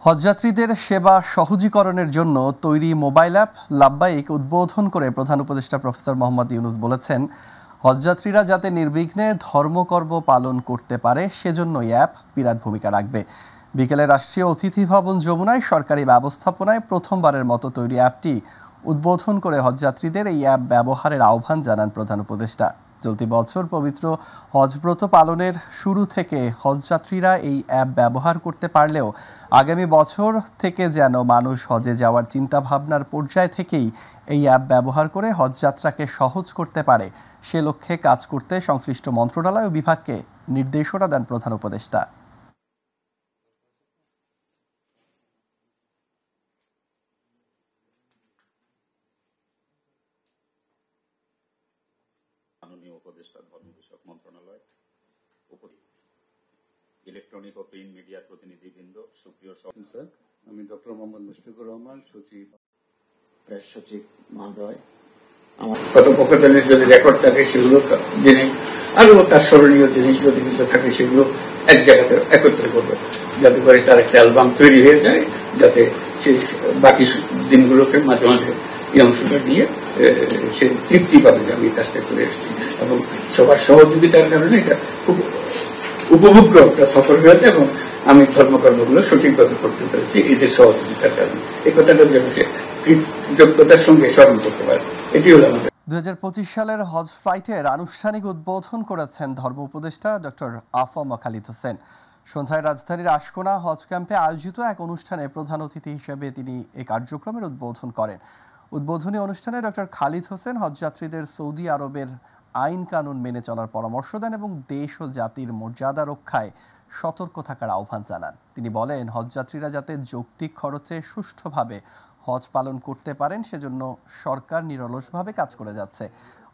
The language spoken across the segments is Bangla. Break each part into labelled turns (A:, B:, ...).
A: হজযাত্রীদের সেবা সহজীকরণের জন্য তৈরি মোবাইল অ্যাপ লাব্বাইক উদ্বোধন করে প্রধান উপদেষ্টা প্রফেসর মোহাম্মদ ইউনূস বলেছেন, হজযাত্রীরা যাতে নির্বিঘ্নে ধর্মকর্ম পালন করতে পারে সেজন্য এই অ্যাপ বিরাট ভূমিকা রাখবে। বিকেলে রাষ্ট্রীয় অতিথি ভবন যমুনায় সরকারি ব্যবস্থাপনায় প্রথমবারের মতো তৈরি অ্যাপটি উদ্বোধন করে হজযাত্রীদের এই অ্যাপ ব্যবহারের আহ্বান জানান প্রধান উপদেষ্টা। চলতি বছর পবিত্র হজব্রত পালনের শুরু থেকে হজযাত্রীরা এই অ্যাপ ব্যবহার করতে পারলেও আগামী বছর থেকে যেন মানুষ হজে যাওয়ার চিন্তাভাবনার পর্যায় থেকেই এই অ্যাপ ব্যবহার করে হজযাত্রাকে সহজ করতে পারে সে লক্ষ্যে কাজ করতে সংশ্লিষ্ট মন্ত্রণালয় ও বিভাগকে নির্দেশনা দেন প্রধান উপদেষ্টা।
B: মাননীয় উপদেষ্টা ধর্ম বিষয়ক মন্ত্রণালয়, ইলেকট্রনিক ও প্রিন্ট মিডিয়ার প্রতিনিধিবৃন্দ, সুপ্রিয়
C: স্যার, আমি ডক্টর মোহাম্মদ মুশফিকুর রহমান, সচিব, প্রেস সচিব মহোদয়। আমার কথোপকথনের যদি রেকর্ড থাকে সেগুলো জেনে আরো তার স্মরণীয় জিনিস যদি কিছু থাকে সেগুলো এক জায়গাতে একত্র করবো, যাতে করে তার একটা অ্যালবাম তৈরি হয়ে যায়, যাতে সে বাকি দিনগুলোতে মাঝে মাঝে এই অংশটা দিয়ে সে তৃপ্তি পাবে যে আমি কাজটা করে এসেছি। এবং সবার সহযোগিতার কারণে এটা খুব উপভোগ্য একটা সফর হয়েছে এবং আমি ধর্মকর্মগুলো সঠিকভাবে করতে পেরেছি এদের সহযোগিতার কারণে। এই কথাটা যেন সে কৃতজ্ঞতার সঙ্গে স্মরণ করতে পারে। এটি হলো আমাদের
A: 2025 সালের হজ ফ্লাইটের আনুষ্ঠানিক উদ্বোধন করেছেন ধর্ম উপদেষ্টা ডক্টর আফম খালিদ হোসেন। সন্ধ্যায় রাজধানীর আশকোনা হজ ক্যাম্পে আয়োজিত এক অনুষ্ঠানে প্রধান অতিথি হিসেবে তিনি এই কার্যক্রমের উদ্বোধন করেন। উদ্বোধনী অনুষ্ঠানে ডক্টর খালিদ হোসেন হজযাত্রীদের সৌদি আরবের আইন কানুন মেনে চলার পরামর্শ দেন এবং দেশ ও জাতির মর্যাদা রক্ষায় সতর্ক থাকার আহ্বান জানান। তিনি বলেন, হজযাত্রীরা যাতে যৌক্তিক খরচে সুষ্ঠুভাবে হজ পালন করতে পারেন সেজন্য সরকার নিরলসভাবে কাজ করে যাচ্ছে।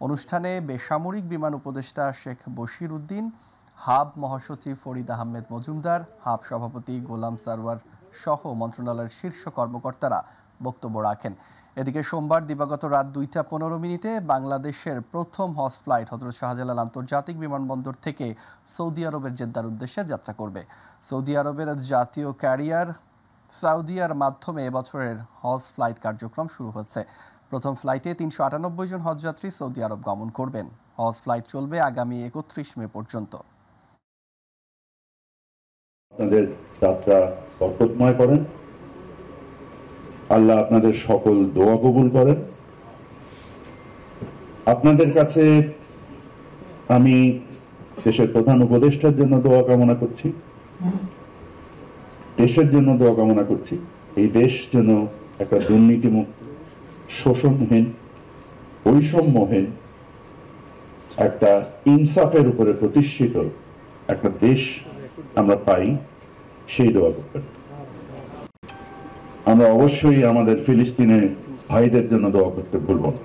A: অনুষ্ঠানে বেসামরিক বিমান উপদেষ্টা শেখ বশির উদ্দিন, হাব মহাসচিব ফরিদ আহমেদ মজুমদার, হাব সভাপতি গোলাম সারওয়ার সহ মন্ত্রণালয়ের শীর্ষ কর্মকর্তারা বক্তব্য রাখেন। এদিকে সোমবার দিবাগত রাত 2:15 বাংলাদেশের প্রথম হজ ফ্লাইট হযরত শাহজালাল আন্তর্জাতিক বিমানবন্দর থেকে সৌদি আরবের জেদ্দার উদ্দেশ্যে যাত্রা করবে। সৌদি আরবের জাতীয় ক্যারিয়ার সাউদিয়ার মাধ্যমে এবছরের হজ ফ্লাইট কার্যক্রম শুরু হচ্ছে। প্রথম ফ্লাইটে 398 জন হজযাত্রী সৌদি আরব গমন করবেন। হজ ফ্লাইট চলবে আগামী 31 মে পর্যন্ত।
D: আপনাদের যাত্রা বরকতময় করেন, আল্লাহ আপনাদের সকল দোয়া কবুল করেন। আপনাদের কাছে আমি দেশের প্রধান উপদেষ্টার জন্য দোয়া কামনা করছি, দেশের জন্য দোয়া কামনা করছি। এই দেশ যেন একটা দুর্নীতিমুক্ত, শোষণহীন, বৈষম্যহীন, একটা ইনসাফের উপরে প্রতিষ্ঠিত একটা দেশ আমরা পাই, সেই দোয়া করবেন। আমরা অবশ্যই আমাদের ফিলিস্তিনের ভাইদের জন্য দোয়া করতে ভুলব না।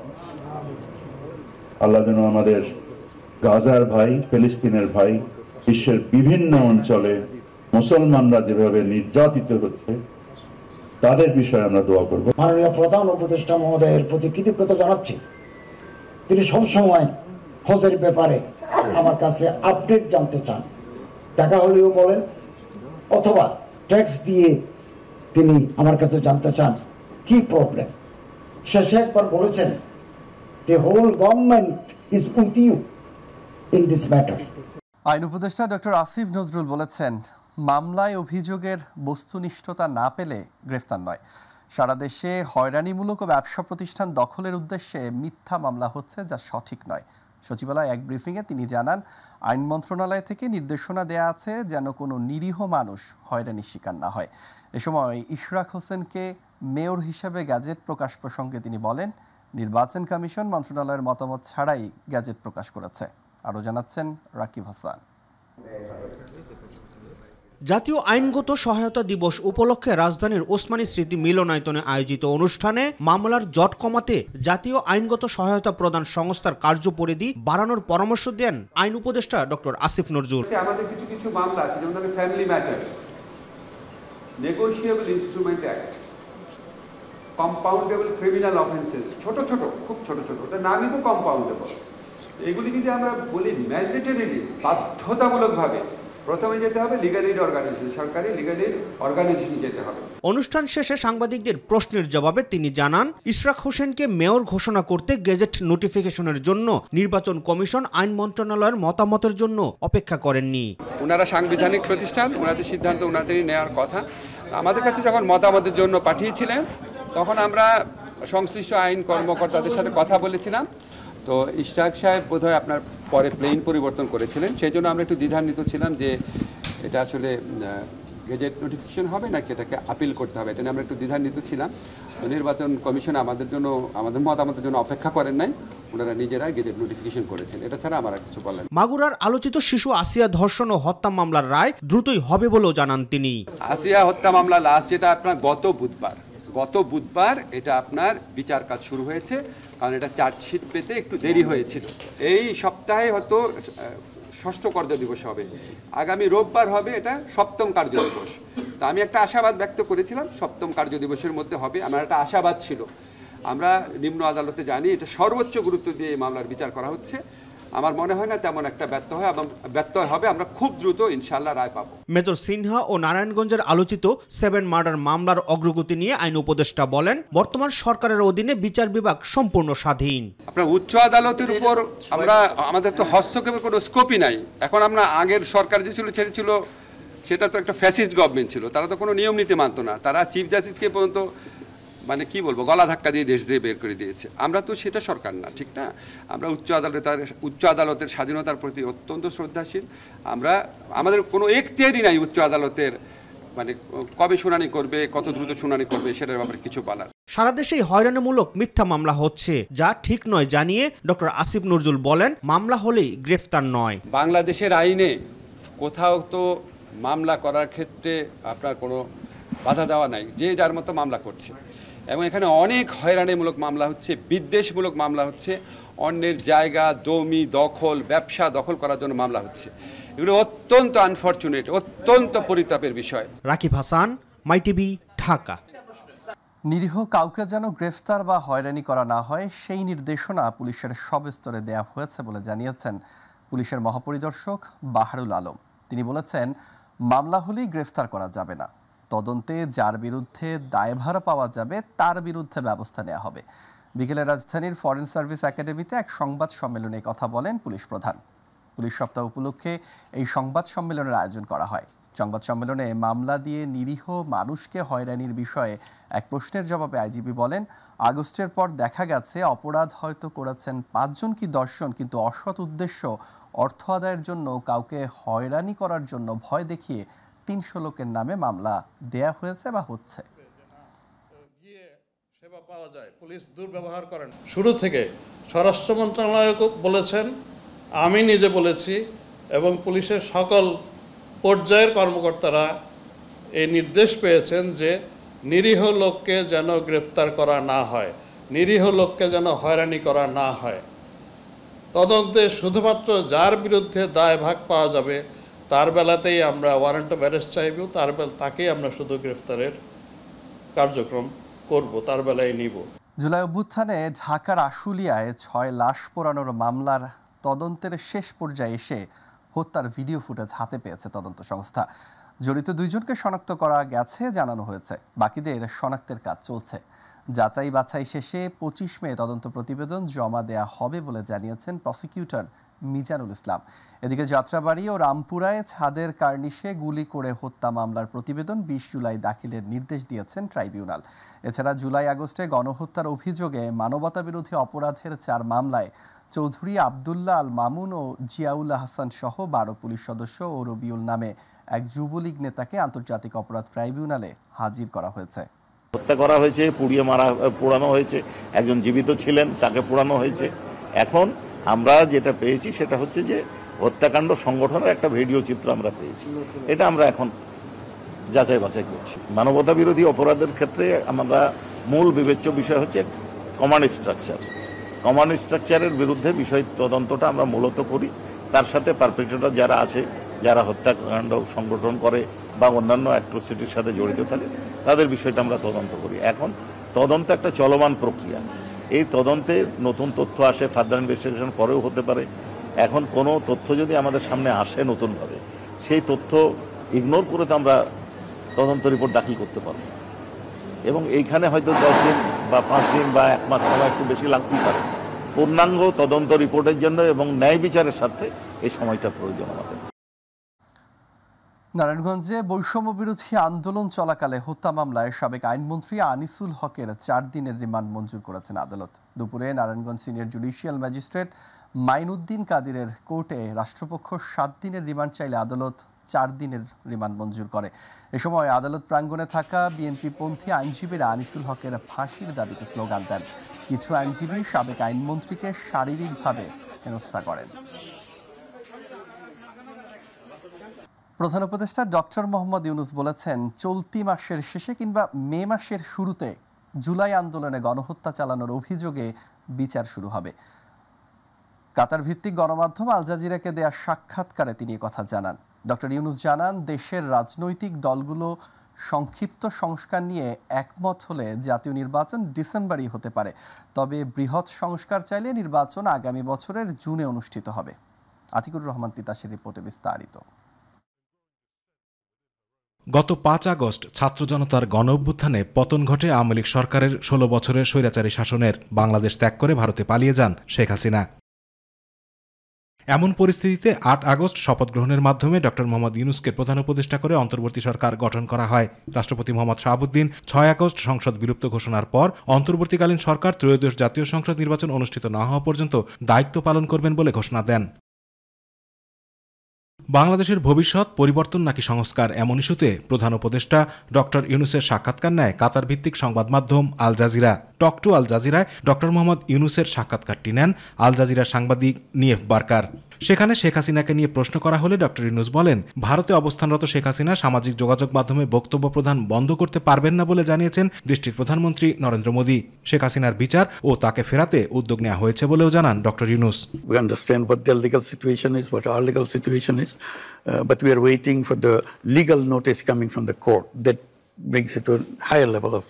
D: আল্লাহ যেন আমাদের গাজার ভাই, ফিলিস্তিনের ভাই, বিশ্বের বিভিন্ন অঞ্চলে মুসলমানরা যেভাবে নির্যাতিত হচ্ছে তাদের বিষয়ে আমরা দোয়া করব।
E: মাননীয় প্রধান উপদেষ্টা মহোদয়ের প্রতি কৃতজ্ঞতা জানাচ্ছি। তিনি সবসময় হজের ব্যাপারে আমার কাছে আপডেট জানতে চান, টাকা হলেও বলেন অথবা ট্যাক্স দিয়ে তিনি আমার কাছে জানতে চান কি প্রবলেম। শেষে একবার বলেছেন, the whole government is with you in this matter.
A: আইন উপদেষ্টা ডক্টর আসিফ নজরুল বলেছেন, মামলায় অভিযোগের বস্তুনিষ্ঠতা না পেলে গ্রেফতার নয়। সারা দেশে হয়রানিমূলক ও ব্যবসা প্রতিষ্ঠান দখলের উদ্দেশ্যে মিথ্যা মামলা হচ্ছে, যা সঠিক নয়। সচিবালয় এক ব্রিফিংয়ে তিনি জানান, আইন মন্ত্রণালয় থেকে নির্দেশনা দেয়া আছে যেন কোনো নিরীহ মানুষ হয়রানির শিকার না হয়। এ সময় ইশরাক হোসেনকে মেয়র হিসেবে গ্যাজেট প্রকাশ প্রসঙ্গে তিনি বলেন, নির্বাচন কমিশন মন্ত্রণালয়ের মতামত ছাড়াই গ্যাজেট প্রকাশ করেছে। আরও জানাচ্ছেন রাকিব হাসান।
F: জাতীয় আইনগত সহায়তা দিবস উপলক্ষে রাজধানীর ওসমানী স্মৃতি মিলনায়তনে আয়োজিত অনুষ্ঠানে মামলার জট কমাতে জাতীয় আইনগত সহায়তা প্রদান সংস্থার কার্যপরিধি বাড়ানোর পরামর্শ দেন আইন উপদেষ্টা ডক্টর আসিফ নজরুল।
G: আমাদের কিছু কিছু মামলা আছে, যেমন family matters, negotiable instrument act, compoundable criminal offences, ছোট ছোট, খুব ছোট ছোট, ওটার নামই তো কম্পাউন্ডেবল। এগুলি যদি আমরা বলি ম্যান্ডেটরিলি, বাধ্যতামূলকভাবে প্রথমে যেতে হবে লিগ্যাল এইড অর্গানাইজেশন, সরকারি লিগ্যাল এইড অর্গানাইজেশন যেতে হবে।
F: অনুষ্ঠান শেষে সাংবাদিকদের প্রশ্নের জবাবে তিনি জানান, ইশরাক হোসেনকে মেয়র ঘোষণা করতে গেজেট নোটিফিকেশনের জন্য নির্বাচন কমিশন আইন মন্ত্রণালয়ের মতামতের জন্য অপেক্ষা করেননি।
G: ওনারা সাংবিধানিক প্রতিষ্ঠান, ওনাদের সিদ্ধান্ত ওনাদেরই নেওয়ার কথা। আমাদের কাছে যখন মতামতের জন্য পাঠিয়েছিলেন তখন আমরা সংশ্লিষ্ট আইন কর্মকর্তাদের সাথে কথা বলেছিলাম। তো ইশরাক সাহেব বোধহয় আপনার পরে প্লেন পরিবর্তন করেছিলেন, সেই জন্য আমরা একটু দ্বিধান্বিত ছিলাম যে এটা আসলে গেজেট নোটিফিকেশন হবে নাকি এটাকে আপিল করতে হবে, এটা নিয়ে আমরা একটু দ্বিধান্বিত ছিলাম। নির্বাচন কমিশন আমাদের মতামতের জন্য অপেক্ষা করেন নাই, ওনারা নিজেরা গেজেট নোটিফিকেশন করেছেন। এটা ছাড়া আমার আর কিছু বলেন।
F: মাগুরার আলোচিত শিশু আসিয়া ধর্ষণ ও হত্যা মামলার রায় দ্রুতই হবে বলেও জানান তিনি।
G: আসিয়া হত্যা মামলা লাস্ট যেটা আপনার গত বুধবার এটা আপনার বিচার কাজ শুরু হয়েছে, কারণ এটা চার্জশিট পেতে একটু দেরি হয়েছিল। এই সপ্তাহে হয়তো ষষ্ঠ কার্য দিবস হবে, আগামী রোববার হবে এটা সপ্তম কার্য দিবস। তা আমি একটা আশাবাদ ব্যক্ত করেছিলাম সপ্তম কার্য দিবসের মধ্যে হবে, আমার একটা আশাবাদ ছিল। আমরা নিম্ন আদালতে জানি এটা সর্বোচ্চ গুরুত্ব দিয়ে এই মামলার বিচার করা হচ্ছে। আমার মনে হয় না তেমন একটা ব্যত্যয় হবে, আমরা খুব দ্রুত ইনশাআল্লাহ রায় পাবো।
F: মেজর সিনহা ও নারায়ণগঞ্জের আলোচিত 7 মার্ডার মামলার অগ্রগতি নিয়ে আইন উপদেষ্টা বলেন, বর্তমান সরকারের অধীনে বিচার বিভাগ সম্পূর্ণ স্বাধীন।
G: আপনার উচ্চ আদালতের উপর আমাদের তো হস্তক্ষেপের কোনো স্কোপই নাই। এখন আমরা আগের সরকার যে ছিল সেটা তো একটা ফ্যাসিস্ট গভর্নমেন্ট ছিল, তারা তো কোনো নিয়ম নীতি মানত না, তারা চিফ জাস্টিসকে পর্যন্ত মানে কি বলবো গলা ধাক্কা দিয়ে দেশ দিয়ে বের করে দিয়েছে। আমরা তো সেটা সরকার না, ঠিক না? আমরা উচ্চ আদালতের স্বাধীনতার প্রতি অত্যন্ত শ্রদ্ধাশীল। আমাদের কোনো এখতিয়ারই নাই উচ্চ আদালতের মানে কবে শুনানি করবে, কত দ্রুত শুনানি করবে সেটার ব্যাপারে কিছু বলার।
F: সারা দেশেই হয়রানিমূলক মিথ্যা মামলা হচ্ছে, যা ঠিক নয় জানিয়ে ডক্টর আসিফ নজরুল বলেন, মামলা হলেই গ্রেফতার নয়।
G: বাংলাদেশের আইনে কোথাও তো মামলা করার ক্ষেত্রে আপনার কোনো বাধা দেওয়া নাই, যে যার মতো মামলা করছে। এবং এখানে অনেক হয়রানিমূলক মামলা হচ্ছে, বিদ্বেষমূলক মামলা হচ্ছে, অন্যের জায়গা জমি দখল, ব্যবসা দখল করার জন্য মামলা হচ্ছে। এগুলো অত্যন্ত আনফরচুনেট, অত্যন্ত পরিতাপের বিষয়।
F: রাকিব হাসান, মাইটিভি, ঢাকা।
A: নিরীহ কাউকে যেন গ্রেফতার বা হয়রানি করা না হয় সেই নির্দেশনা পুলিশের সব স্তরে দেয়া হয়েছে বলে জানিয়েছেন পুলিশের মহাপরিদর্শক বাহারুল আলম। তিনি বলেছেন, মামলা হলেই গ্রেফতার করা যাবে না, তদন্তে যার বিরুদ্ধে দায়ভার পাওয়া যাবে তার বিরুদ্ধে ব্যবস্থা নেওয়া হবে। বিকেলে রাজধানীর ফরেন সার্ভিস একাডেমিতে এক সংবাদ সম্মেলনে কথা বলেন পুলিশ প্রধান। পুলিশ সপ্তাহ উপলক্ষে এই সংবাদ সম্মেলনের আয়োজন করা হয়। সংবাদ সম্মেলনে মামলা দিয়ে নিরীহ মানুষকে হয়রানির বিষয়ে এক প্রশ্নের জবাবে আইজিপি বলেন, আগস্টের পর দেখা গেছে অপরাধ হয়তো করেছেন 5 জন কি 10 জন, কিন্তু অসৎ উদ্দেশ্য অর্থ আদায়ের জন্য কাউকে হয়রানি করার জন্য ভয় দেখিয়ে 300 লোকের নামে মামলা দেয়া হয়েছে বা হচ্ছে।
H: সেবা পাওয়া যায়, পুলিশ দুর্ব্যবহার করেন। শুরু থেকে স্বরাষ্ট্র মন্ত্রণালয় বলেছেন, আমি নিজে বলেছি, এবং পুলিশের সকল পর্যায়ের কর্মকর্তারা এই নির্দেশ পেয়েছেন যে নিরীহ লোককে যেন গ্রেপ্তার করা না হয়, নিরীহ লোককে যেন হয়রানি করা না হয়। তদন্তে শুধুমাত্র যার বিরুদ্ধে দায়ভাগ পাওয়া যাবে তার বেলাতেই আমরা ওয়ারেন্ট অফ অ্যারেস্ট চাইব, তাকেই আমরা শুধু গ্রেফতারের কার্যক্রম করব, তার বেলায় নিব।
A: জুলাই অভ্যুত্থানে ঢাকার আশুলিয়ায় 6 লাশ পোড়ানোর মামলার তদন্তের শেষ পর্যায়ে এসে হত্যার ভিডিও ফুটেজ হাতে পেয়েছে তদন্ত সংস্থা। জড়িত 2 জনকে শনাক্ত করা গেছে জানানো হয়েছে, বাকিদের শনাক্তের কাজ চলছে। যাচাই বাছাই শেষে 25 মে তদন্ত প্রতিবেদন জমা দেয়া হবে বলে জানিয়েছেন প্রসিকিউটর মিজানুল ইসলাম। এদিকে যাত্রাবাড়ি ও রামপুরায় ছাদের কার্নিশে গুলি করে হত্যা মামলার প্রতিবেদন 20 জুলাই দাখিলের নির্দেশ দিয়েছেন ট্রাইব্যুনাল। এছাড়া জুলাই আগস্টে গণহত্যার অভিযোগে মানবতাবিরোধী অপরাধের 4 মামলায় চৌধুরী আবদুল্লাহ আল মামুন ও জিয়াউল হাসান সহ 12 পুলিশ সদস্য ও রবিউল নামে এক যুবলীগ নেতাকে আন্তর্জাতিক অপরাধ ট্রাইব্যুনালে হাজির করা হয়েছে।
I: হত্যা করা হয়েছে, পোড়ানো হয়েছে, একজন জীবিত ছিলেন, তাকে পোড়ানো হয়েছে। এখন আমরা যেটা পেয়েছি সেটা হচ্ছে যে হত্যাকাণ্ড সংগঠনের একটা ভিডিও চিত্র আমরা পেয়েছি, এটা আমরা এখন যাচাই বাছাই করছি। মানবতা বিরোধী অপরাধের ক্ষেত্রে আমরা মূল বিবেচ্য বিষয় হচ্ছে কমান্ড স্ট্রাকচার। কমান্ড স্ট্রাকচারের বিরুদ্ধে বিষয় তদন্তটা আমরা মূলত করি, তার সাথে পারপেট্রেটর যারা আছে, যারা হত্যাকাণ্ড সংগঠন করে বা অন্যান্য অ্যাট্রোসিটির সাথে জড়িত থাকে, তাদের বিষয়টা আমরা তদন্ত করি। এখন তদন্ত একটা চলমান প্রক্রিয়া, এই তদন্তে নতুন তথ্য আসে, ফার্দার ইনভেস্টিগেশন পরেও হতে পারে। এখন কোনো তথ্য যদি আমাদের সামনে আসে নতুনভাবে, সেই তথ্য ইগনোর করে তো আমরা তদন্ত রিপোর্ট দাখিল করতে পারবো, এবং এইখানে হয়তো 10 দিন বা 5 দিন বা 1 মাস সময় একটু বেশি লাগতেই পারে। পূর্ণাঙ্গ তদন্ত রিপোর্টের জন্য এবং ন্যায় বিচারের স্বার্থে এই সময়টা প্রয়োজন আমাদের।
A: নারায়ণগঞ্জে বৈষম্য বিরোধী আন্দোলন চলাকালে হত্যা মামলায় সাবেক আইনমন্ত্রী আনিসুল হকের 4 দিনের রিমান্ড মঞ্জুর করেছেন আদালত। দুপুরে Narayanganj senior judicial magistrate Mainuddin কাদিরের কোর্টে রাষ্ট্রপক্ষ 7 দিনের রিমান্ড চাইলে আদালত 4 দিনের রিমান্ড মঞ্জুর করে। এ সময় আদালত প্রাঙ্গণে থাকা বিএনপিপন্থী আইনজীবীরা আনিসুল হকের ফাঁসির দাবিতে স্লোগান দেন। কিছু আইনজীবী সাবেক আইনমন্ত্রীকে শারীরিকভাবে হেনস্থা করেন। প্রধান উপদেষ্টা ডক্টর মোহাম্মদ ইউনূস বলেছেন, চলতি মাসের শেষে কিংবা মে মাসের শুরুতে জুলাই আন্দোলনে গণহত্যা চালানোর অভিযোগে বিচার শুরু হবে। কাতার ভিত্তিক গণমাধ্যম আল জাজিরাকে দেয়া সাক্ষাৎকারে তিনি কথা জানান। ডক্টর ইউনূস জানান, দেশের রাজনৈতিক দলগুলো সংক্ষিপ্ত সংস্কার নিয়ে একমত হলে জাতীয় নির্বাচন ডিসেম্বরেই হতে পারে, তবে বৃহৎ সংস্কার চাইলে নির্বাচন আগামী বছরের জুনে অনুষ্ঠিত হবে। আতিকুর রহমান তিতাসের রিপোর্টে বিস্তারিত।
J: গত 5 আগস্ট ছাত্র জনতার গণ অভ্যুত্থানে পতন ঘটে আওয়ামী লীগ সরকারের 16 বছরের স্বৈরাচারী শাসনের। বাংলাদেশ ত্যাগ করে ভারতে পালিয়ে যান শেখ হাসিনা। এমন পরিস্থিতিতে 8 আগস্ট শপথ গ্রহণের মাধ্যমে ডক্টর মোহাম্মদ ইউনূসকে প্রধান উপদেষ্টা করে অন্তর্বর্তী সরকার গঠন করা হয়। রাষ্ট্রপতি মোহাম্মদ শাহাবুদ্দিন 6 আগস্ট সংসদ বিলুপ্ত ঘোষণার পর অন্তর্বর্তীকালীন সরকার ত্রয়োদশ জাতীয় সংসদ নির্বাচন অনুষ্ঠিত না হওয়া পর্যন্ত দায়িত্ব পালন করবেন বলে ঘোষণা দেন। বাংলাদেশের ভবিষ্যৎ পরিবর্তন নাকি সংস্কার, এমন ইস্যুতে প্রধান উপদেষ্টা ডক্টর ইউনূসের সাক্ষাৎকার নেয় কাতার ভিত্তিক সংবাদ মাধ্যম আল জাজিরা। টক টু আল জাজিরায় ডক্টর মোহাম্মদ ইউনূসের সাক্ষাৎকারটি নেন আল জাজিরার সাংবাদিক নিয়েফ বার্কার। সেখানে শেখ হাসিনাকে নিয়ে প্রশ্ন করা হলে ডক্টর ইউনূস বলেন, ভারতে অবস্থানরত শেখ হাসিনা সামাজিক যোগাযোগ মাধ্যমে বক্তব্য প্রদান বন্ধ করতে পারবেন না বলে জানিয়েছেন দেশটির প্রধানমন্ত্রী নরেন্দ্র মোদী। শেখ হাসিনার বিচার ও তাকে ফেরাতে উদ্যোগ নেওয়া হয়েছে বলেও জানান doctor Yunus.
K: We understand what their legal situation is, what our legal situation is, but we are waiting for the legal notice coming from the court that brings it to a higher level of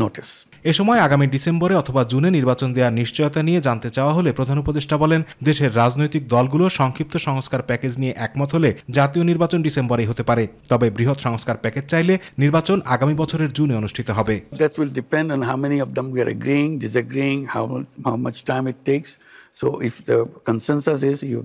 K: notice.
J: এ সময় আগামী ডিসেম্বরে অথবা জুনে নির্বাচন দেওয়ার নিশ্চয়তা নিয়ে জানতে চাওয়া হলে প্রধান উপদেষ্টা বলেন, দেশের রাজনৈতিক দলগুলো সংক্ষিপ্ত সংস্কার প্যাকেজ নিয়ে একমত হলে জাতীয় নির্বাচন ডিসেম্বরেই হতে পারে, তবে বৃহৎ সংস্কার প্যাকেজ চাইলে নির্বাচন আগামী বছরের জুনে অনুষ্ঠিত হবে।
K: That will depend on how many of them we are agreeing, disagreeing, how much time it takes. So if the consensus is you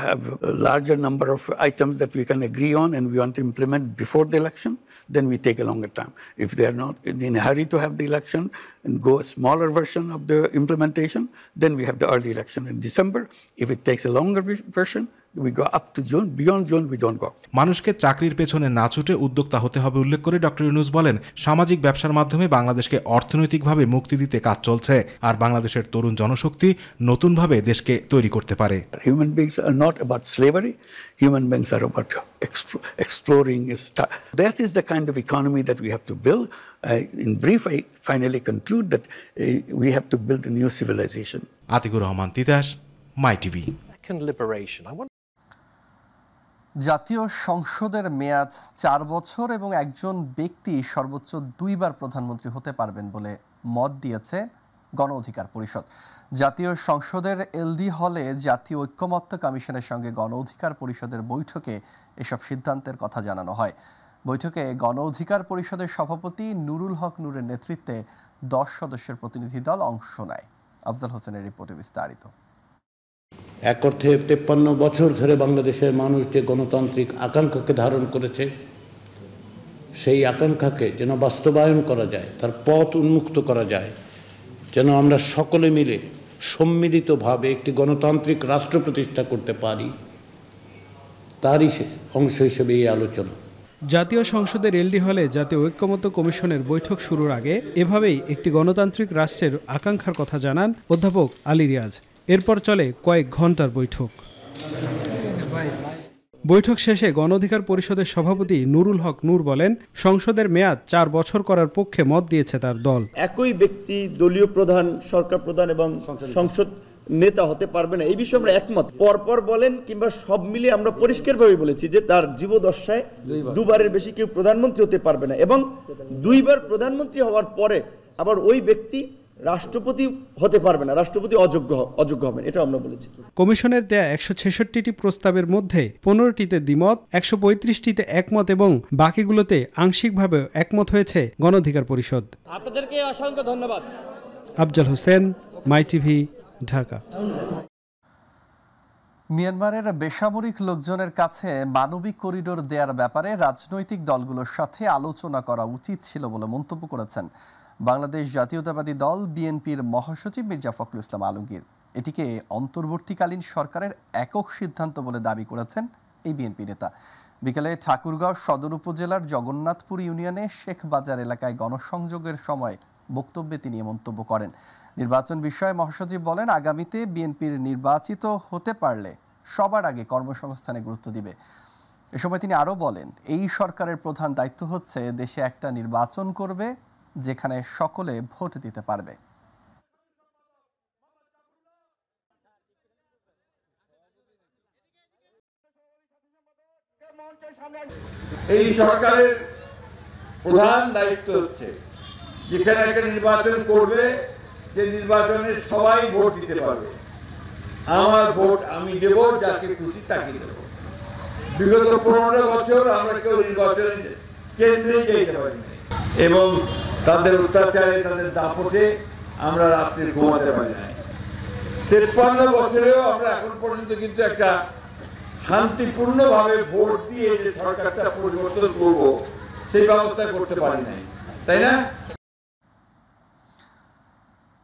K: have a larger number of items that we can agree on and we want to implement before the election, then we take a longer time. If they are not in a hurry to have the election and go a smaller version of the implementation, then we have the early election in December. If it takes a longer version, we go up to June. Beyond June, we don't go.
J: মানুষকে চাকরির পেছনে না ছুটে উদ্যোক্তা হতে হবে উল্লেখ করে ডক্টর ইউনূস বলেন, সামাজিক ব্যবসার মাধ্যমে বাংলাদেশকে অর্থনৈতিকভাবে মুক্তি দিতে কাজ চলছে, আর বাংলাদেশের তরুণ জনশক্তি নতুনভাবে দেশকে তৈরি করতে পারে।
K: Human beings are not about slavery. Human beings are about exploring. That is the kind of economy that we have to build. In brief, I finally conclude that we have to build a new civilization.
J: Atiqur Rahman Titas, my TV.
A: জাতীয় সংসদের মেয়াদ 4 বছর এবং একজন ব্যক্তি সর্বোচ্চ 2 বার প্রধানমন্ত্রী হতে পারবেন বলে মত দিয়েছে গণ অধিকার পরিষদ। জাতীয় সংসদের এলডি হলে জাতীয় ঐক্যমত্য কমিশনের সঙ্গে গণ অধিকার পরিষদের বৈঠকে এসব সিদ্ধান্তের কথা জানানো হয়। বৈঠকে গণ অধিকার পরিষদের সভাপতি নুরুল হক নূরের নেতৃত্বে 10 সদস্যের প্রতিনিধি দল অংশ নেয়। আফজাল হোসেনের রিপোর্টে বিস্তারিত।
L: এক অর্থে 53 বছর ধরে বাংলাদেশের মানুষ যে গণতান্ত্রিক আকাঙ্ক্ষাকে ধারণ করেছে, সেই আকাঙ্ক্ষাকে যেন বাস্তবায়ন করা যায়, তার পথ উন্মুক্ত করা যায়, যেন আমরা সকলে মিলে সম্মিলিতভাবে একটি গণতান্ত্রিক রাষ্ট্র প্রতিষ্ঠা করতে পারি, তারই অংশ হিসেবে এই আলোচনা।
M: জাতীয় সংসদের এলডি হলে জাতীয় ঐক্যমত্য কমিশনের বৈঠক শুরুর আগে এভাবেই একটি গণতান্ত্রিক রাষ্ট্রের আকাঙ্ক্ষার কথা জানান অধ্যাপক আলী রিয়াজ। এরপর চলে কয়েক ঘন্টার বৈঠক। বৈঠক শেষে গণ অধিকার পরিষদের সভাপতি নুরুল হক নূর বলেন, সংসদের মেয়াদ 4 বছর করার পক্ষে মত দিয়েছে তার দল।
N: একই ব্যক্তি দলীয় প্রধান, সরকার প্রধান এবং সংসদ নেতা হতে পারবে না, এই বিষয়ে আমরা একমত। পরপর বলেন কিংবা সব মিলিয়ে আমরা পরিষ্কারভাবে বলেছি যে তার জীবদ্দশায় 2 বারের বেশি কেউ প্রধানমন্ত্রী হতে পারবে না, এবং 2 বার প্রধানমন্ত্রী হওয়ার পরে আবার ওই ব্যক্তি রাষ্ট্রপতি হতে পারবে না, রাষ্ট্রপতি অযোগ্য হবেন, এটা আমরা বলেছি।
M: কমিশনের দেয়া 166টি প্রস্তাবের মধ্যে 15টিতে দ্বিমত, 135টিতে একমত এবং বাকিগুলোতে আংশিকভাবে একমত হয়েছে গণ অধিকার পরিষদ।
O: আপনাদেরকে অসংখ্য ধন্যবাদ।
M: আফজাল হোসেন, মাই টিভি, ঢাকা।
A: মিয়ানমারের বেসামরিক লোকজনের কাছে মানবিক করিডোর দেওয়ার ব্যাপারে রাজনৈতিক দলগুলোর সাথে আলোচনা করা উচিত ছিল বলে মন্তব্য করেছেন বাংলাদেশ জাতীয়তাবাদী দল বিএনপির মহাসচিব মির্জা ফখরুল ইসলাম আলমগীর। এটিকে অন্তর্বর্তীকালীন সরকারের একক সিদ্ধান্ত বলে দাবি করেছেন এই বিএনপি নেতা। বিকেলে ঠাকুরগাঁও সদর উপজেলার জগন্নাথপুর ইউনিয়নে শেখ বাজার এলাকায় গণসংযোগের সময় বক্তব্যে তিনি মন্তব্য করেন। নির্বাচন বিষয়ে মহাসচিব বলেন, আগামীতে বিএনপির নির্বাচিত হতে পারলে সবার আগে কর্মসংস্থানে গুরুত্ব দিবে। এ সময় তিনি আরও বলেন, এই সরকারের প্রধান দায়িত্ব হচ্ছে দেশে একটা নির্বাচন করবে যেখানে সকলে ভোট দিতে পারবে।
P: এই সরকারের প্রধান দায়িত্ব হচ্ছে যেখানে একটা নির্বাচন করবে, যে নির্বাচনে সবাই ভোট দিতে পারবে। আমার ভোট আমি দেব, যাকে খুশি তাকে দেব। বিগত 15 বছর আমরা কেউ নির্বাচনের কেন্দ্রে যেতে পারিনি এবং তাদের অত্যাচারে, তাদের দাপটে আমরা রাত্রে ঘুমাতে পারি নাই। 53 বছরেও আমরা এখন পর্যন্ত কিন্তু একটা শান্তিপূর্ণভাবে ভোট দিয়ে যে সরকারটা পরিবর্তন করব সেই ব্যবস্থা করতে পারি নাই, তাই না?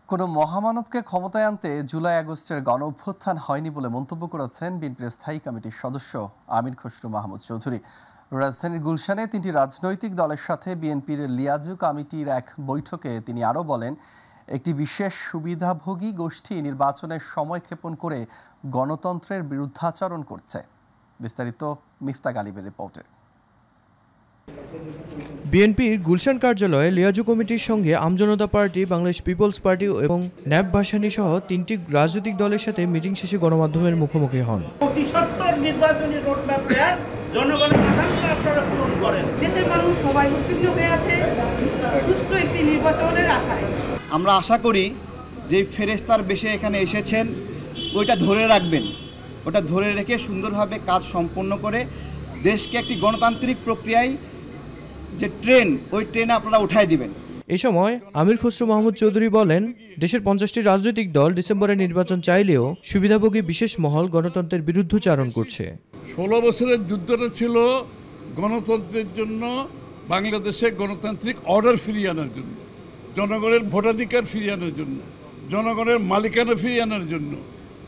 A: কোনো মহামানবকে ক্ষমতায় আনতে জুলাই আগস্টের গণ অভ্যুত্থান হয়নি বলে মন্তব্য করেছেন বিএনপির স্থায়ী কমিটির সদস্য আমির খসরু মাহমুদ চৌধুরী। রাজধানীর গুলশানে 3টি রাজনৈতিক দলের সাথে বিএনপির লিয়াজু কমিটির এক বৈঠকে তিনি আরও বলেন, একটি বিশেষ সুবিধাভোগী গোষ্ঠী নির্বাচনের সময় ক্ষেপণ করে গণতন্ত্রের বিরুদ্ধাচরণ করছে। বিস্তারিত মিফতা গালিবের রিপোর্টে।
Q: বিএনপির গুলশান কার্যালয়ে লিয়াজু কমিটির সঙ্গে আমজনতা পার্টি, বাংলাদেশ পিপলস পার্টি এবং ন্যাপ ভাসানী সহ 3টি রাজনৈতিক দলের সাথে মিটিং শেষে গণমাধ্যমের মুখোমুখি হন।
R: জনগণের আকাঙ্ক্ষা আপনারা পূরণ করেন। দেশের মানুষ সবাই উদ্বিগ্ন হয়ে আছে সুষ্ঠু একটি নির্বাচনের আশায়।
S: আমরা আশা করি যে ফেরেশতার বেশে এখানে এসেছেন ওইটা ধরে রাখবেন, ওটা ধরে রেখে সুন্দরভাবে কাজ সম্পন্ন করে দেশকে একটি গণতান্ত্রিক প্রক্রিয়ায় যে ট্রেন, ওই ট্রেনে আপনারা উঠাই দিবেন।
Q: এই সময় আমির খসরু মাহমুদ চৌধুরী বলেন, দেশের 50টি রাজনৈতিক দল ডিসেম্বরে নির্বাচন চাইলেও সুবিধাভোগী বিশেষ মহল গণতন্ত্রের বিরুদ্ধাচরণ করছে।
H: 16 বছরের যুদ্ধটা ছিল গণতন্ত্রের জন্য, বাংলাদেশে গণতান্ত্রিক অর্ডার ফিরিয়ে আনার জন্য, জনগণের ভোটাধিকার ফিরিয়ে আনার জন্য, জনগণের মালিকানা ফিরিয়ে আনার জন্য।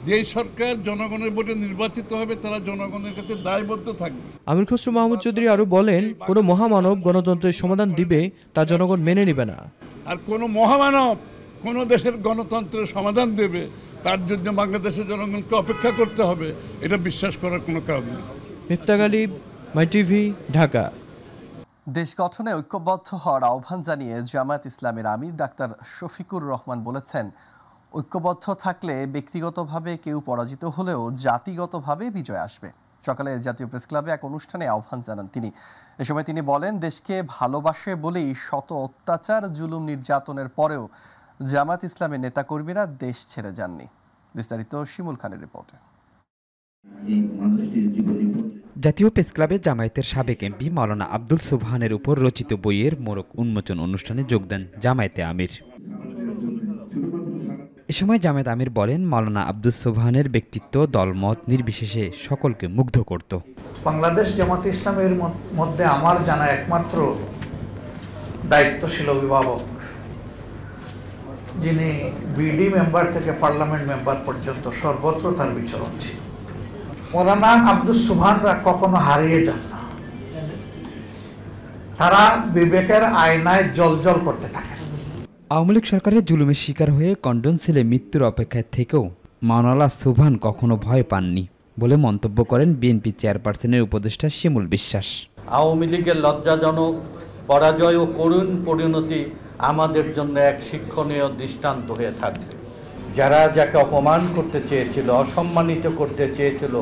H: যেই সরকার জনগণের ভোটে নির্বাচিত হবে তারা জনগণের কাছে দায়বদ্ধ থাকবে।
Q: আমির খসরু মাহমুদ চৌধুরী আরও বলেন, কোনো মহামানব গণতন্ত্রের সমাধান দিবে তা জনগণ মেনে নেবে না।
H: আর কোনো মহামানব কোনো দেশের গণতন্ত্রের সমাধান দেবে তার জন্য বাংলাদেশের জনগণকে অপেক্ষা করতে হবে, এটা বিশ্বাস করার কোনো কারণ নেই।
Q: মিফতা গালিব, মাই টিভি, ঢাকা।
A: দেশ গঠনে ঐক্যবদ্ধ হওয়ার আহ্বান জানিয়ে জামায়াত ইসলামের আমির ডাক্তার শফিকুর রহমান বলেছেন, ঐক্যবদ্ধ থাকলে ব্যক্তিগতভাবে কেউ পরাজিত হলেও জাতিগতভাবে বিজয় আসবে। সকালে জাতীয় প্রেস ক্লাবে এক অনুষ্ঠানে আহ্বান জানান তিনি। এ সময় তিনি বলেন, দেশকে ভালোবাসে বলেই শত অত্যাচার, জুলুম, নির্যাতনের পরেও জামায়াত ইসলামের নেতাকর্মীরা দেশ ছেড়ে যাননি। বিস্তারিত শিমুল খানের রিপোর্টে।
T: জাতীয় প্রেস ক্লাবে জামায়াতের সাবেক এমপি মাওলানা আব্দুল সুবহানের উপর রচিত বইয়ের মোড়ক উন্মোচন অনুষ্ঠানে যোগ দেন জামায়াতে আমির। এ সময় জামায়াত আমির বলেন, মাওলানা আব্দুল সুবহানের ব্যক্তিত্ব দলমত নির্বিশেষে সকলকে মুগ্ধ করত।
U: বাংলাদেশ জামাত ইসলামের মধ্যে আমার জানা একমাত্র দায়িত্বশীল অভিভাবক, যিনি বিডি মেম্বার থেকে পার্লামেন্ট মেম্বার পর্যন্ত সর্বত্র তার বিচরণ ছিল। মাওলানা আব্দুল সুবহানরা কখনো হারিয়ে যান না, তারা বিবেকের আয়নায় জ্বলজ্বল করতে থাকে।
T: আওয়ামী লীগ সরকারের জুলুমের শিকার হয়ে কন্ডন সেলে মৃত্যুর অপেক্ষায় থেকেও মাওলানা সুবহান কখনো ভয় পাননি বলে মন্তব্য করেন বিএনপি চেয়ারপারসনের উপদেষ্টা শিমুল বিশ্বাস।
V: আওয়ামী লীগের লজ্জাজনক পরাজয় ও করুণ পরিণতি আমাদের জন্য এক শিক্ষণীয় দৃষ্টান্ত হয়ে থাকবে। যারা যাকে অপমান করতে চেয়েছিল, অসম্মানিত করতে চেয়েছিল,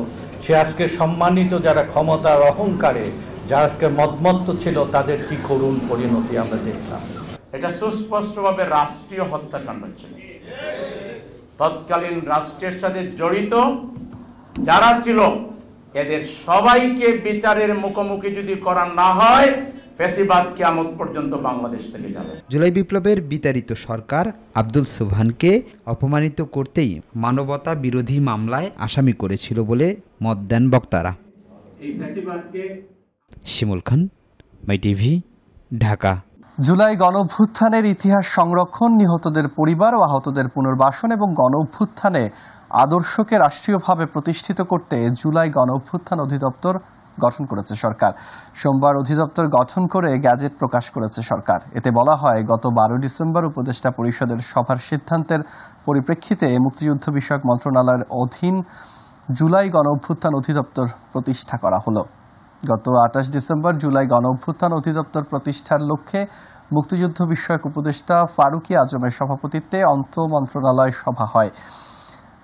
V: সে আজকে সম্মানিত। যারা ক্ষমতার অহংকারে, যারা আজকে মদমত্ত ছিল, তাদের কি করুণ পরিণতি আমরা দেখলাম।
B: এটা সুস্পষ্টভাবে রাষ্ট্রীয় হত্যাকাণ্ড ছিল। তৎকালীন রাষ্ট্রের সাথে জড়িত যারা ছিল এদের সবাইকে বিচারের মুখোমুখি যদি করা না হয়, ফ্যাসিবাদ কিয়ামত পর্যন্ত বাংলাদেশ থেকে যাবে।
T: জুলাই বিপ্লবের বিতাড়িত সরকার আব্দুল সুবহানকে অপমানিত করতেই মানবতা বিরোধী মামলায় আসামি করেছিল বলে মত দেন বক্তারা। শিমুল খান, মাই টিভি, ঢাকা।
A: জুলাই গণঅভ্যুত্থানের ইতিহাস সংরক্ষণ, নিহতদের পরিবার ও আহতদের পুনর্বাসন এবং গণঅভ্যুত্থানে আদর্শকে রাষ্ট্রীয়ভাবে প্রতিষ্ঠিত করতে জুলাই গণঅভ্যুত্থান অধিদপ্তর গঠন করেছে সরকার। সোমবার অধিদপ্তর গঠন করে গ্যাজেট প্রকাশ করেছে সরকার। এতে বলা হয়, গত 12 ডিসেম্বর উপদেষ্টা পরিষদের সভার সিদ্ধান্তের পরিপ্রেক্ষিতে মুক্তিযুদ্ধ বিষয়ক মন্ত্রণালয়ের অধীন জুলাই গণঅভ্যুত্থান অধিদপ্তর প্রতিষ্ঠা করা হলো। গত 28 ডিসেম্বর জুলাই গণঅভ্যুত্থান অধিদপ্তর প্রতিষ্ঠার লক্ষ্যে মুক্তিযুদ্ধ বিষয়ক উপদেষ্টা ফারুকী আজমের সভাপতিত্বে আন্তঃমন্ত্রণালয় সভা হয়।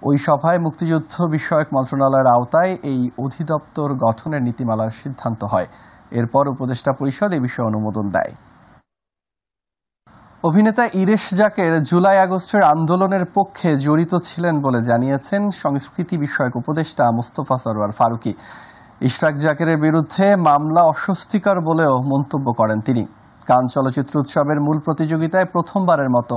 A: ওই সভায় মুক্তিযুদ্ধ বিষয়ক মন্ত্রণালয়ের আওতায় এই অধিদপ্তর গঠনের নীতিমালার সিদ্ধান্ত হয়। এরপর উপদেষ্টা পরিষদ এ বিষয়ে অনুমোদন দেয়। অভিনেতা ইরেশ জাকের জুলাই আগস্টের আন্দোলনের পক্ষে জড়িত ছিলেন বলে জানিয়েছেন সংস্কৃতি বিষয়ক উপদেষ্টা মোস্তফা সরওয়ার ফারুকী। ইশরাক জাকেরের বিরুদ্ধে মামলা অস্বস্তিকর বলেও মন্তব্য করেন তিনি। কান চলচ্চিত্র উৎসবের মূল প্রতিযোগিতায় প্রথমবারের মতো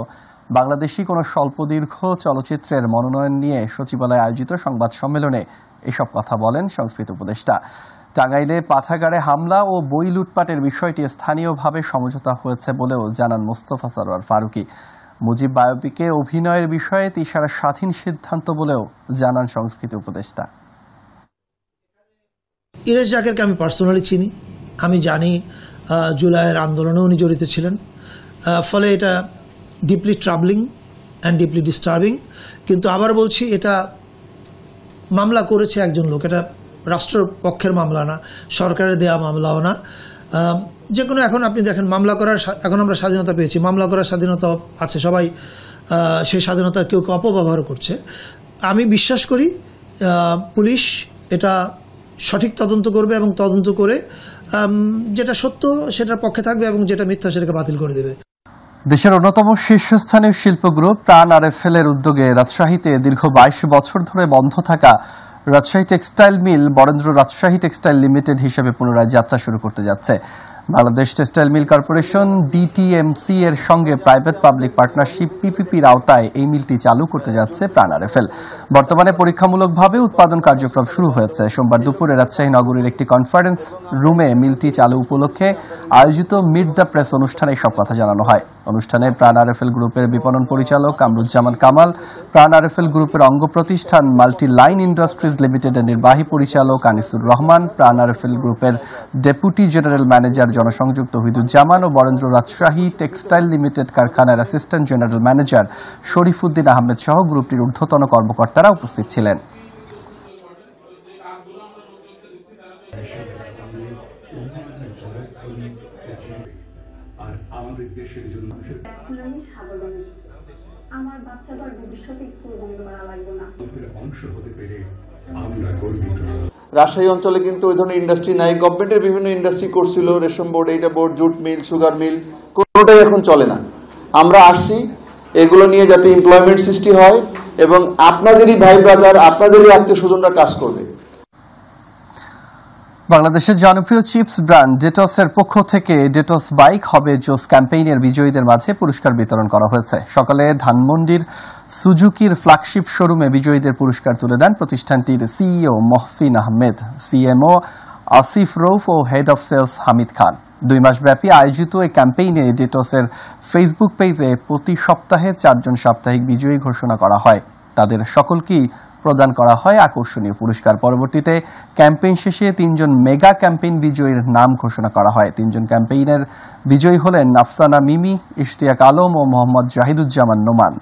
A: বাংলাদেশি কোনো স্বল্পদীর্ঘ চলচ্চিত্রের মনোনয়ন নিয়ে সচিবালয়ে আয়োজিত সংবাদ সম্মেলনে এসব কথা বলেন সংস্কৃতি উপদেষ্টা। টাঙ্গাইলে পাঠাগারে হামলা ও বই লুটপাটের বিষয়টি স্থানীয়ভাবে সমঝোতা হয়েছে বলেও জানান মোস্তফা সরওয়ার ফারুকী। মুজিব বায়োপিকে অভিনয়ের বিষয়ে তিশারা স্বাধীন সিদ্ধান্ত বলেও জানান সংস্কৃতি উপদেষ্টা।
C: ইরেশ জাকেরকে আমি পার্সোনালি চিনি, আমি জানি জুলাইয়ের আন্দোলনে উনি জড়িত ছিলেন, ফলে এটা ডিপলি ট্রাবলিং অ্যান্ড ডিপলি ডিস্টার্বিং। কিন্তু আবার বলছি, এটা মামলা করেছে একজন লোক, এটা রাষ্ট্রের পক্ষের মামলা না, সরকারের দেয়া মামলাও না। যে কোনো এখন আপনি দেখেন মামলা করার, এখন আমরা স্বাধীনতা পেয়েছি, মামলা করার স্বাধীনতা আছে, সবাই সেই স্বাধীনতার কেউ কেউ অপব্যবহার করছে। আমি বিশ্বাস করি পুলিশ এটা সঠিক তদন্ত করবে এবং তদন্ত করে যেটা সত্য সেটার পক্ষে থাকবে এবং যেটা মিথ্যা সেটাকে বাতিল করে দেবে।
A: দেশের অন্যতম শীর্ষস্থানীয় শিল্প গ্রুপ প্রাণ আরএফএল এর উদ্যোগে রাজশাহীতে দীর্ঘ 22 বছর ধরে বন্ধ থাকা Rajshahi textile mill Barendra Rajshahi textile limited হিসেবে পুনরায় যাত্রা শুরু করতে যাচ্ছে। Bangladesh textile mill corporation BTMC এর সঙ্গে প্রাইভেট পাবলিক পার্টনারশিপ পিপিপির আওতায় এই মিলটি চালু করতে যাচ্ছে প্রাণ আরএফএল। বর্তমানে পরীক্ষামূলকভাবে উৎপাদন কার্যক্রম শুরু হয়েছে। সোমবার দুপুরে রাজশাহী নগরীর একটি কনফারেন্স রুমে মিলটি চালু উপলক্ষে আয়োজিত মিট দ্য প্রেস অনুষ্ঠানে সব কথা জানানো হয়। অনুষ্ঠানে প্রাণ আরএফএল গ্রুপের বিপণন পরিচালক কামরুজ্জামান কামাল, প্রাণ আরএফএল গ্রুপের অঙ্গ প্রতিষ্ঠান মাল্টি লাইন ইন্ডাস্ট্রিজ লিমিটেডের নির্বাহী পরিচালক আনিসুর রহমান, প্রাণ আরএফএল গ্রুপের ডেপুটি জেনারেল ম্যানেজার জনসংযোগ তৌহিদুজ্জামান ও বরেন্দ্র রাজশাহী টেক্সটাইল লিমিটেড কারখানার assistant general manager Sharifuddin Ahmed সহ গ্রুপটির ঊর্ধ্বতন কর্মকর্তারা উপস্থিত ছিলেন।
W: আমার বাচ্চাদের ভবিষ্যতে স্কুল বন্ধ করা লাগবে না। অংশ হতে পেরে
X: আমরা গর্বিত। রাজশাহী অঞ্চলে কিন্তু ওই ধরনের ইন্ডাস্ট্রি নাই। গভর্নমেন্টের বিভিন্ন ইন্ডাস্ট্রি করছিল, রেশম বোর্ড, এইটা board, jute mill, sugar mill, কোনোটাই এখন চলে না। আমরা আসছি এগুলো নিয়ে যাতে এমপ্লয়মেন্ট সৃষ্টি হয় এবং আপনাদেরই ভাই ব্রাদার, আপনাদেরই আত্মীয় স্বজনরা কাজ করবে।
A: বাংলাদেশের জনপ্রিয় চিপস ব্র্যান্ড ডেটসের পক্ষ থেকে ডেটস বাইক হবে জোস ক্যাম্পেইনের বিজয়ীদের মাঝে পুরস্কার বিতরণ করা হয়েছে। সকালে ধানমন্ডির সুজুকির ফ্ল্যাগশিপ শোরুমে বিজয়ীদের পুরস্কার তুলে দেন প্রতিষ্ঠানটির সিইও মহসিন আহমেদ, সিএমও আসিফ রৌফ ও head of sales Hamid Khan. 2 মাস ব্যাপী আয়োজিত এই ক্যাম্পেইনে ডেটসের ফেসবুক পেজে প্রতি সপ্তাহে 4 জন সাপ্তাহিক বিজয়ী ঘোষণা করা হয়। তাদের সকলকেই প্রদান করা হয় আকর্ষণীয় পুরস্কার। পরবর্তীতে ক্যাম্পেইন শেষে 3 জন মেগা ক্যাম্পেইন বিজয়ীর নাম ঘোষণা করা হয়। 3 জন ক্যাম্পেইনের বিজয়ী হলেন আফসানা মিমি, ইশতিয়াক আলম ও মোহাম্মদ জাহিদুজ্জামান নোমান।